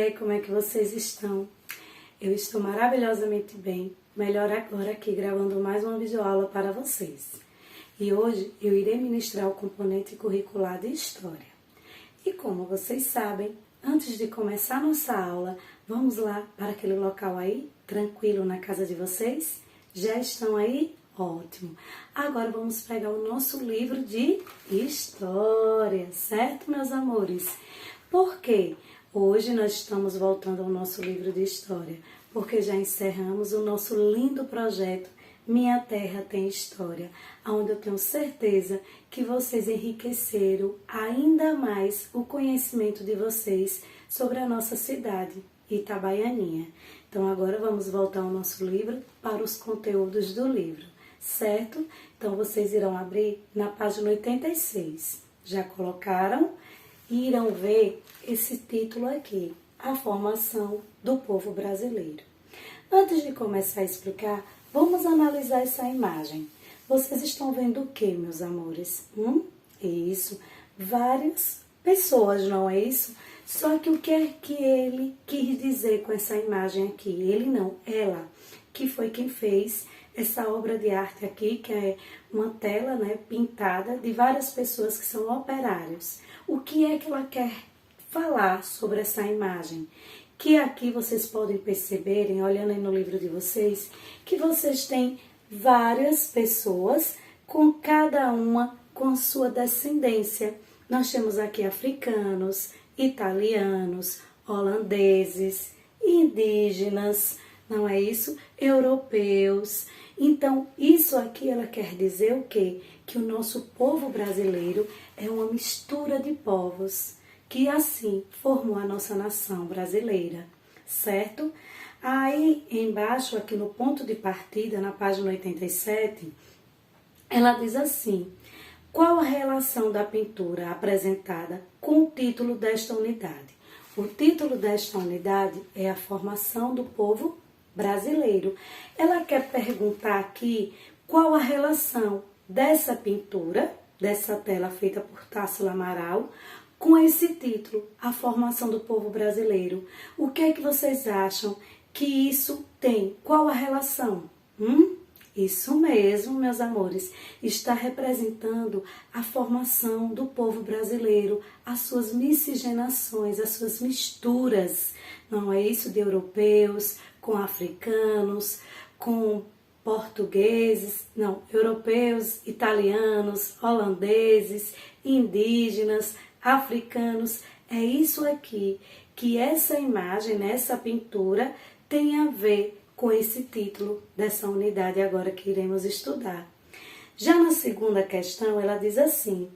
aí, como é que vocês estão? Eu estou maravilhosamente bem, melhor agora aqui gravando mais uma videoaula para vocês. E hoje eu irei ministrar o componente curricular de História. E como vocês sabem, antes de começar nossa aula, vamos lá para aquele local aí, tranquilo na casa de vocês? Já estão aí? Ótimo! Agora vamos pegar o nosso livro de História, certo, meus amores? Por quê? Hoje nós estamos voltando ao nosso livro de História, porque já encerramos o nosso lindo projeto Minha Terra Tem História, onde eu tenho certeza que vocês enriqueceram ainda mais o conhecimento de vocês sobre a nossa cidade, Itabaianinha. Então agora vamos voltar ao nosso livro para os conteúdos do livro, certo? Então vocês irão abrir na página 86. Já colocaram? E irão ver esse título aqui, A Formação do Povo Brasileiro. Antes de começar a explicar, vamos analisar essa imagem. Vocês estão vendo o que, meus amores? Isso, várias pessoas, não é isso? Só que o que é que ele quis dizer com essa imagem aqui? Ele não, ela, que foi quem fez essa obra de arte aqui, que é uma tela, né, pintada de várias pessoas que são operários. O que é que ela quer falar sobre essa imagem? Que aqui vocês podem perceberem, olhando aí no livro de vocês, que vocês têm várias pessoas, com cada uma com sua descendência. Nós temos aqui africanos, italianos, holandeses, indígenas, não é isso? Europeus. Então, isso aqui ela quer dizer o quê? Que o nosso povo brasileiro é uma mistura de povos, que assim formou a nossa nação brasileira, certo? Aí, embaixo, aqui no ponto de partida, na página 87, ela diz assim: qual a relação da pintura apresentada com o título desta unidade? O título desta unidade é a formação do povo brasileiro. Ela quer perguntar aqui qual a relação dessa pintura, dessa tela feita por Tarsila Amaral, com esse título, A Formação do Povo Brasileiro. O que é que vocês acham que isso tem? Qual a relação? Isso mesmo, meus amores, está representando a formação do povo brasileiro, as suas miscigenações, as suas misturas, não é isso? De europeus, com africanos, com portugueses, não, europeus, italianos, holandeses, indígenas, africanos. É isso aqui, que essa imagem, essa pintura, tem a ver com esse título dessa unidade agora que iremos estudar. Já na segunda questão, ela diz assim: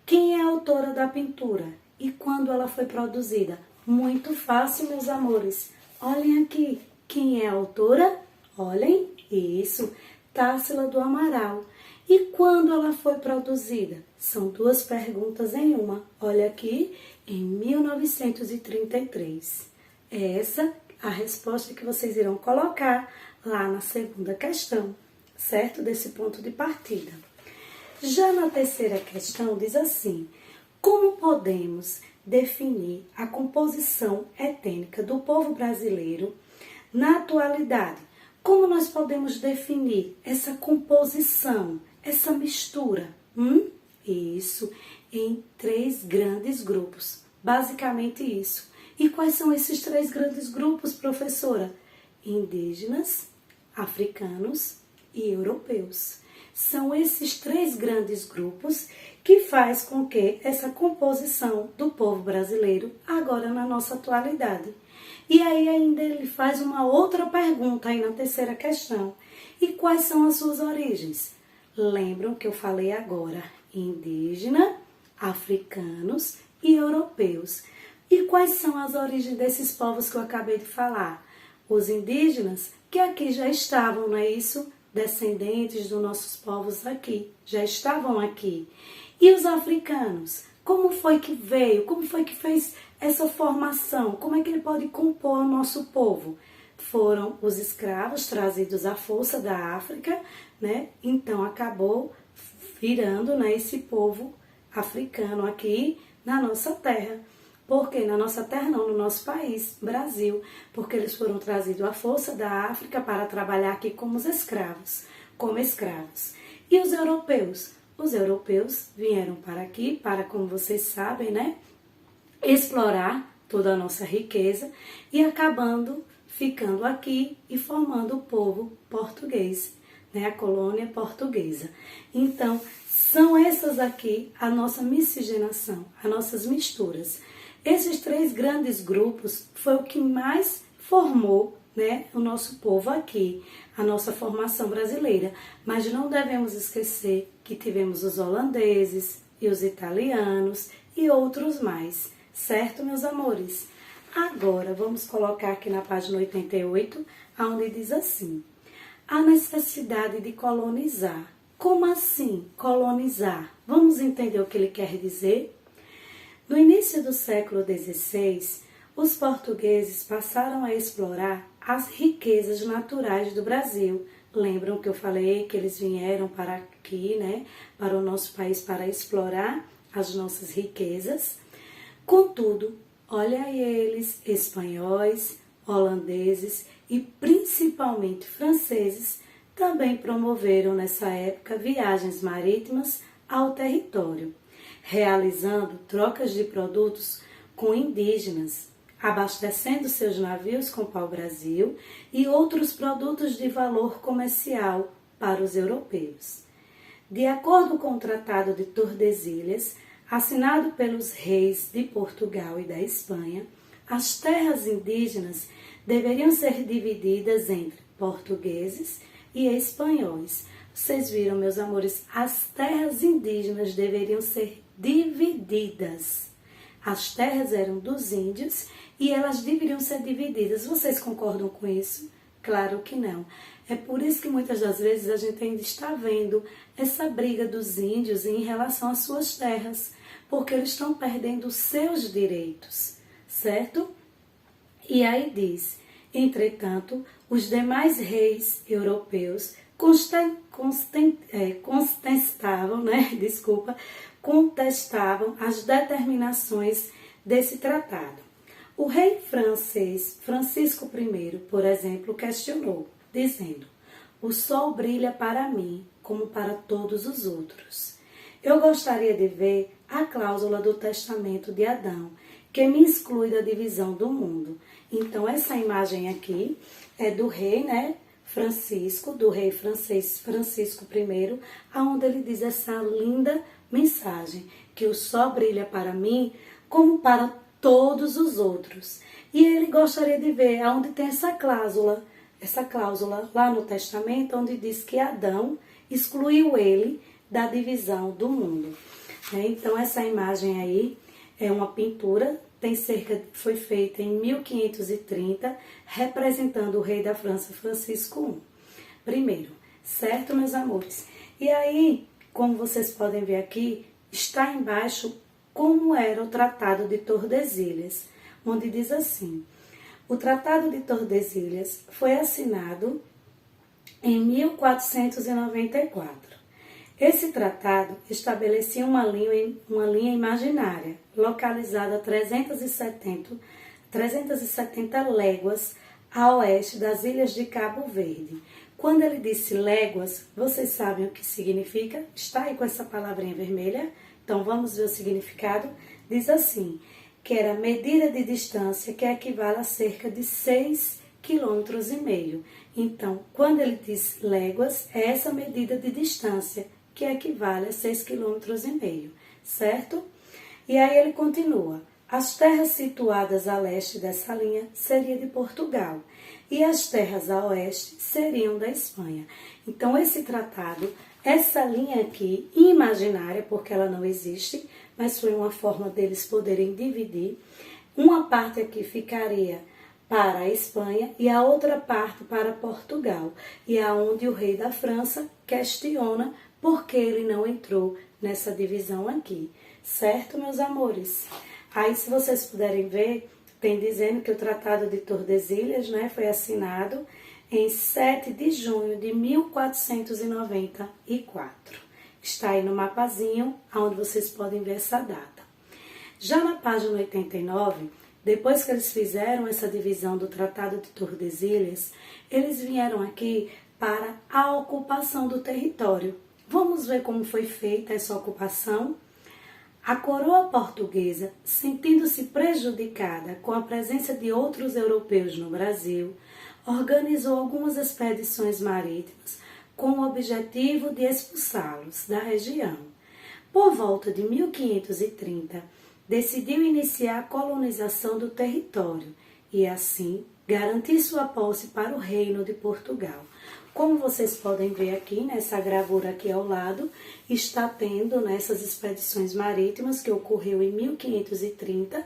quem é a autora da pintura e quando ela foi produzida? Muito fácil, meus amores. Olhem aqui, quem é a autora? Olhem, isso, Tarsila do Amaral. E quando ela foi produzida? São duas perguntas em uma. Olha aqui, em 1933. Essa a resposta que vocês irão colocar lá na segunda questão, certo? Desse ponto de partida. Já na terceira questão diz assim: como podemos definir a composição etênica do povo brasileiro na atualidade? Como nós podemos definir essa composição, essa mistura? Isso, em 3 grandes grupos. Basicamente isso. E quais são esses 3 grandes grupos, professora? Indígenas, africanos e europeus. São esses 3 grandes grupos que faz com que essa composição do povo brasileiro agora na nossa atualidade. E aí ainda ele faz uma outra pergunta aí na terceira questão. E quais são as suas origens? Lembram que eu falei agora? Indígena, africanos e europeus. E quais são as origens desses povos que eu acabei de falar? Os indígenas, que aqui já estavam, não é isso? Descendentes dos nossos povos aqui, já estavam aqui. E os africanos? Como foi que veio? Como foi que fez essa formação? Como é que ele pode compor o nosso povo? Foram os escravos trazidos à força da África, né? Então acabou virando, né, esse povo africano aqui na nossa terra. Porque na nossa terra não, no nosso país, Brasil, porque eles foram trazidos à força da África para trabalhar aqui como escravos. E os europeus? Os europeus vieram para aqui, para, como vocês sabem, né, explorar toda a nossa riqueza e acabando ficando aqui e formando o povo português, né, a colônia portuguesa. Então, são essas aqui a nossa miscigenação, as nossas misturas. Esses 3 grandes grupos foi o que mais formou, né, o nosso povo aqui, a nossa formação brasileira. Mas não devemos esquecer que tivemos os holandeses e os italianos e outros mais, certo, meus amores? Agora, vamos colocar aqui na página 88, onde diz assim: a necessidade de colonizar. Como assim colonizar? Vamos entender o que ele quer dizer? No início do século XVI, os portugueses passaram a explorar as riquezas naturais do Brasil. Lembram que eu falei que eles vieram para aqui, né, para o nosso país, para explorar as nossas riquezas? Contudo, olha aí eles, espanhóis, holandeses e principalmente franceses, também promoveram nessa época viagens marítimas ao território, realizando trocas de produtos com indígenas, abastecendo seus navios com pau-brasil e outros produtos de valor comercial para os europeus. De acordo com o Tratado de Tordesilhas, assinado pelos reis de Portugal e da Espanha, as terras indígenas deveriam ser divididas entre portugueses e espanhóis. Vocês viram, meus amores, as terras indígenas deveriam ser divididas. As terras eram dos índios e elas deveriam ser divididas. Vocês concordam com isso? Claro que não. É por isso que muitas das vezes a gente ainda está vendo essa briga dos índios em relação às suas terras, porque eles estão perdendo os seus direitos, certo? E aí diz: entretanto, os demais reis europeus contestavam as determinações desse tratado. O rei francês Francisco I, por exemplo, questionou, dizendo: o sol brilha para mim como para todos os outros. Eu gostaria de ver a cláusula do testamento de Adão, que me exclui da divisão do mundo. Então, essa imagem aqui é do rei, né, Francisco, do rei francês Francisco I, onde ele diz essa linda mensagem, que o sol brilha para mim como para todos os outros. E ele gostaria de ver onde tem essa cláusula lá no testamento, onde diz que Adão excluiu ele da divisão do mundo. Então, essa imagem aí é uma pintura, foi feita em 1530, representando o rei da França, Francisco I. Certo, meus amores? E aí, como vocês podem ver aqui, está embaixo como era o Tratado de Tordesilhas, onde diz assim: o Tratado de Tordesilhas foi assinado em 1494. Esse tratado estabelecia uma linha imaginária, localizada a 370 léguas a oeste das ilhas de Cabo Verde. Quando ele disse léguas, vocês sabem o que significa? Está aí com essa palavrinha vermelha? Então vamos ver o significado. Diz assim, que era medida de distância que equivale a cerca de 6,5 km. Então, quando ele diz léguas, é essa medida de distância, que equivale a 6,5 km, certo? E aí ele continua: as terras situadas a leste dessa linha seriam de Portugal e as terras a oeste seriam da Espanha. Então, esse tratado, essa linha aqui, imaginária, porque ela não existe, mas foi uma forma deles poderem dividir. Uma parte aqui ficaria para a Espanha e a outra parte para Portugal. E é onde o rei da França questiona por que ele não entrou nessa divisão aqui. Certo, meus amores? Aí, se vocês puderem ver, tem dizendo que o Tratado de Tordesilhas, né, foi assinado em 7 de junho de 1494. Está aí no mapazinho, onde vocês podem ver essa data. Já na página 89, depois que eles fizeram essa divisão do Tratado de Tordesilhas, eles vieram aqui para a ocupação do território. Vamos ver como foi feita essa ocupação? A coroa portuguesa, sentindo-se prejudicada com a presença de outros europeus no Brasil, organizou algumas expedições marítimas com o objetivo de expulsá-los da região. Por volta de 1530, decidiu iniciar a colonização do território e, assim, garantir sua posse para o Reino de Portugal. Como vocês podem ver aqui, nessa gravura aqui ao lado, está tendo nessas expedições marítimas que ocorreu em 1530,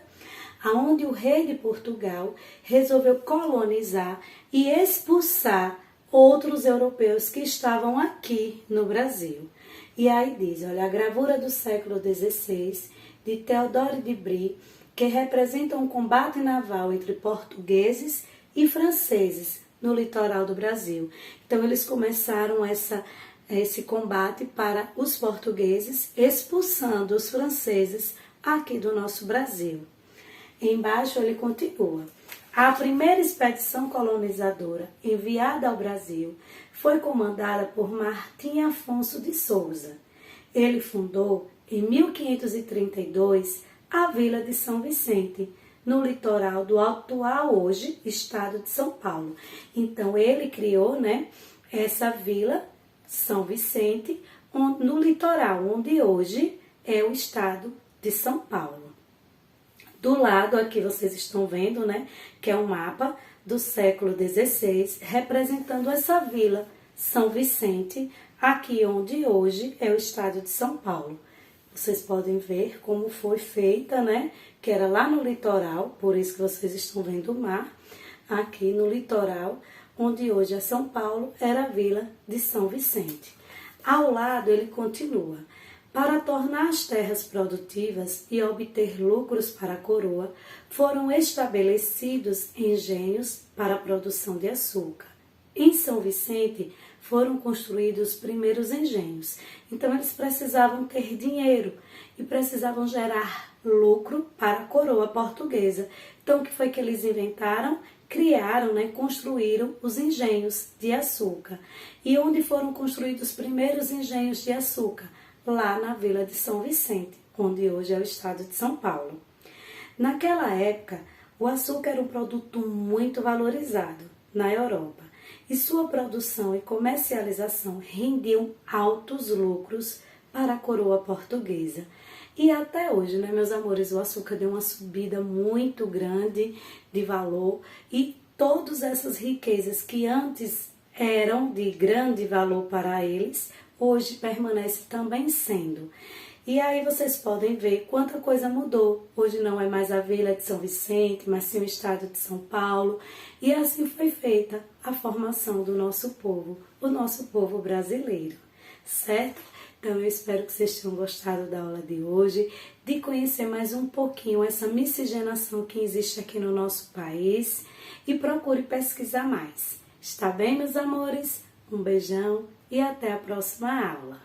aonde o rei de Portugal resolveu colonizar e expulsar outros europeus que estavam aqui no Brasil. E aí diz, olha, a gravura do século XVI, de Théodore de Brie, que representa um combate naval entre portugueses e franceses no litoral do Brasil. Então, eles começaram esse combate para os portugueses, expulsando os franceses aqui do nosso Brasil. Embaixo ele continua. A primeira expedição colonizadora enviada ao Brasil foi comandada por Martim Afonso de Souza. Ele fundou, em 1532, a Vila de São Vicente, no litoral do atual hoje estado de São Paulo. Então, ele criou, essa Vila São Vicente no litoral, onde hoje é o estado de São Paulo. Do lado aqui vocês estão vendo, que é um mapa do século XVI, representando essa Vila São Vicente, aqui onde hoje é o estado de São Paulo. Vocês podem ver como foi feita, que era lá no litoral, por isso que vocês estão vendo o mar, aqui no litoral, onde hoje é São Paulo, era a Vila de São Vicente. Ao lado ele continua. Para tornar as terras produtivas e obter lucros para a coroa, foram estabelecidos engenhos para a produção de açúcar. Em São Vicente foram construídos os primeiros engenhos. Então eles precisavam ter dinheiro e precisavam gerar lucro para a coroa portuguesa. Então o que foi que eles inventaram? Criaram, construíram os engenhos de açúcar. E onde foram construídos os primeiros engenhos de açúcar? Lá na Vila de São Vicente, onde hoje é o estado de São Paulo. Naquela época, o açúcar era um produto muito valorizado na Europa e sua produção e comercialização rendiam altos lucros para a coroa portuguesa. E até hoje, meus amores, o açúcar deu uma subida muito grande de valor e todas essas riquezas que antes eram de grande valor para eles, hoje permanece também sendo. E aí vocês podem ver quanta coisa mudou. Hoje não é mais a Vila de São Vicente, mas sim o estado de São Paulo. E assim foi feita a formação do nosso povo, o nosso povo brasileiro, certo? Então eu espero que vocês tenham gostado da aula de hoje, de conhecer mais um pouquinho essa miscigenação que existe aqui no nosso país e procure pesquisar mais. Está bem, meus amores? Um beijão e até a próxima aula.